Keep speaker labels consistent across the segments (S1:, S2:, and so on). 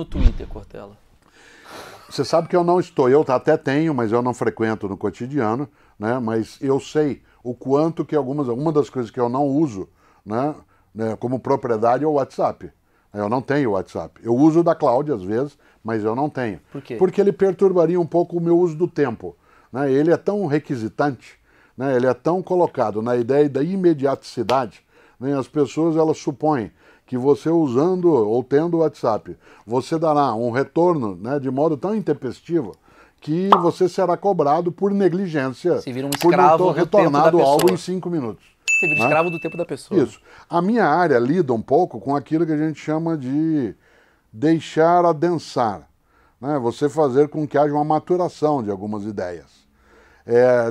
S1: no Twitter, Cortella?
S2: Você sabe que eu não estou, eu até tenho, mas eu não frequento no cotidiano, né? Mas eu sei o quanto que uma das coisas que eu não uso, né, como propriedade é o WhatsApp. Eu não tenho WhatsApp. Eu uso o da Cláudia às vezes, mas eu não tenho.
S1: Por quê?
S2: Porque ele perturbaria um pouco o meu uso do tempo, né? Ele é tão requisitante, né? Ele é tão colocado na ideia da imediaticidade, né? As pessoas elas supõem que você usando ou tendo o WhatsApp, você dará um retorno, né, de modo tão intempestivo que você será cobrado por negligência,
S1: Se vira um
S2: por não
S1: escravo
S2: ter
S1: do tempo da
S2: retornado algo
S1: pessoa.
S2: em 5 minutos.
S1: Você vira
S2: né?
S1: escravo do tempo da pessoa.
S2: Isso. A minha área lida um pouco com aquilo que a gente chama de deixar adensar, né? Você fazer com que haja uma maturação de algumas ideias.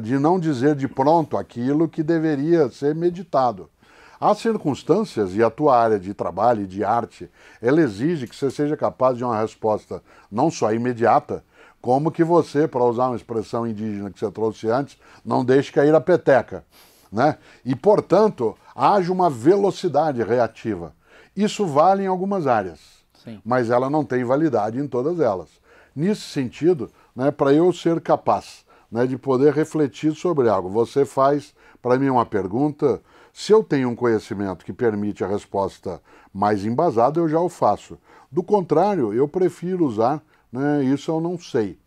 S2: De não dizer de pronto aquilo que deveria ser meditado. Há circunstâncias, e a tua área de trabalho e de arte, ela exige que você seja capaz de uma resposta não só imediata, como que você, para usar uma expressão indígena que você trouxe antes, não deixe cair a peteca, né? E, portanto, haja uma velocidade reativa. Isso vale em algumas áreas,
S1: Sim.
S2: mas ela não tem validade em todas elas. Nesse sentido, né, para eu ser capaz, né, de poder refletir sobre algo, você faz para mim uma pergunta. Se eu tenho um conhecimento que permite a resposta mais embasada, eu já o faço. Do contrário, eu prefiro usar, né, isso eu não sei.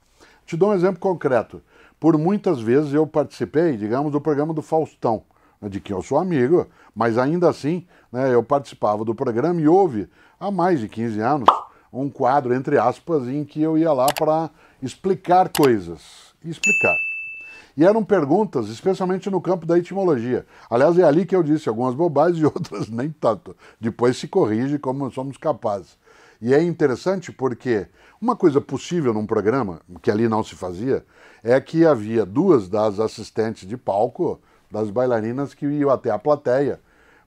S2: Te dou um exemplo concreto. Por muitas vezes eu participei, digamos, do programa do Faustão, né, de quem eu sou amigo, mas ainda assim, né, eu participava do programa e houve, há mais de 15 anos, um quadro, entre aspas, em que eu ia lá para explicar coisas. Explicar. E eram perguntas, especialmente no campo da etimologia. Aliás, é ali que eu disse algumas bobagens e outras nem tanto. Depois se corrige como somos capazes. E é interessante porque uma coisa possível num programa, que ali não se fazia, é que havia duas das assistentes de palco, das bailarinas, que iam até a plateia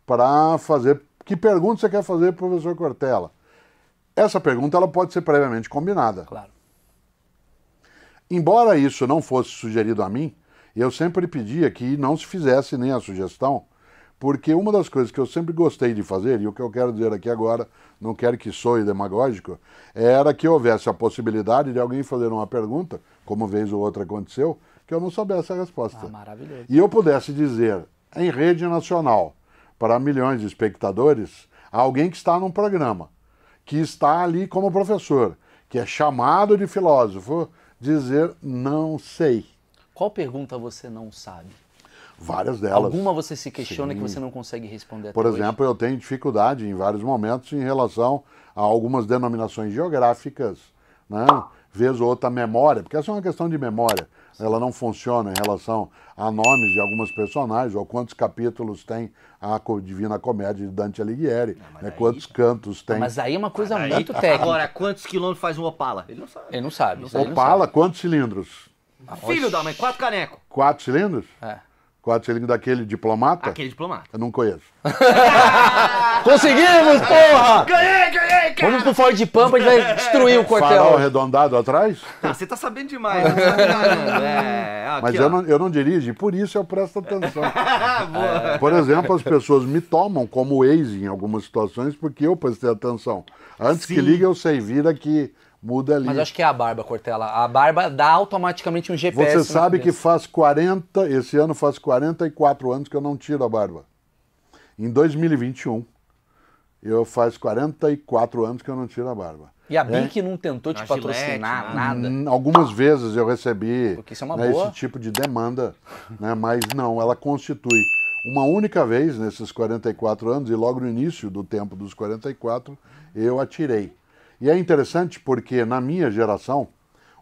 S2: para fazer... Que pergunta você quer fazer para o professor Cortella? Essa pergunta ela pode ser previamente combinada.
S1: Claro.
S2: Embora isso não fosse sugerido a mim, eu sempre pedia que não se fizesse nem a sugestão, porque uma das coisas que eu sempre gostei de fazer, e o que eu quero dizer aqui agora, não quero que soe demagógico, era que houvesse a possibilidade de alguém fazer uma pergunta, como vez ou outra aconteceu, que eu não soubesse a resposta.
S1: Ah, maravilhoso.
S2: E eu pudesse dizer, em rede nacional, para milhões de espectadores, alguém que está num programa, que está ali como professor, que é chamado de filósofo, dizer não sei.
S1: Qual pergunta você não sabe?
S2: Várias delas.
S1: Alguma você se questiona
S2: Sim.
S1: que você não consegue responder até
S2: Por
S1: hoje?
S2: exemplo, eu tenho dificuldade em vários momentos em relação a algumas denominações geográficas, né? Vez ou outra memória, porque essa é uma questão de memória. Ela não funciona em relação a nomes de algumas personagens, ou quantos capítulos tem a Divina Comédia de Dante Alighieri, né? Quantos cantos tem.
S1: Mas aí é uma coisa muito técnica.
S3: Agora, quantos quilômetros faz um Opala? Ele não sabe.
S1: Ele não sabe. Isso aí ele não
S2: Opala, quantos cilindros?
S3: Filho da mãe, 4 canecos.
S2: 4 cilindros?
S1: sabe.
S2: 4 cilindros daquele diplomata?
S3: Aquele diplomata.
S2: Eu não conheço.
S1: Conseguimos, porra!
S3: Ganhei, cara!
S1: Vamos pro Ford Pampa, a gente vai destruir o
S2: Farol
S1: quartel.
S2: arredondado atrás?
S3: Ah, você tá sabendo demais. Não tá enganando. Aqui,
S2: Mas
S3: ó.
S2: eu não dirijo, e por isso eu presto atenção.
S3: Boa.
S2: Por exemplo, as pessoas me tomam como Waze em algumas situações porque eu prestei atenção. Antes que
S3: Sim.
S2: ligue, eu sei, vira que muda ali.
S1: Mas eu acho que é a barba, Cortella. A barba dá automaticamente um GPS.
S2: Você
S1: na
S2: sabe que
S1: cabeça.
S2: faz 40, esse ano faz 44 anos que eu não tiro a barba. Em 2021, eu faz 44 anos que eu não tiro a barba.
S1: E a Bic não tentou te
S3: A
S1: patrocinar,
S3: Gillette,
S1: nada?
S2: Algumas vezes eu recebi,
S1: Porque isso é uma
S2: né,
S1: boa.
S2: esse tipo de demanda, né, mas não, ela constitui uma única vez nesses 44 anos, e logo no início do tempo dos 44, eu a tirei. E é interessante porque na minha geração,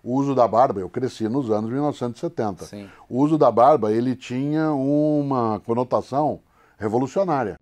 S2: o uso da barba, eu cresci nos anos 1970,
S1: Sim.
S2: o uso da barba ele tinha uma conotação revolucionária.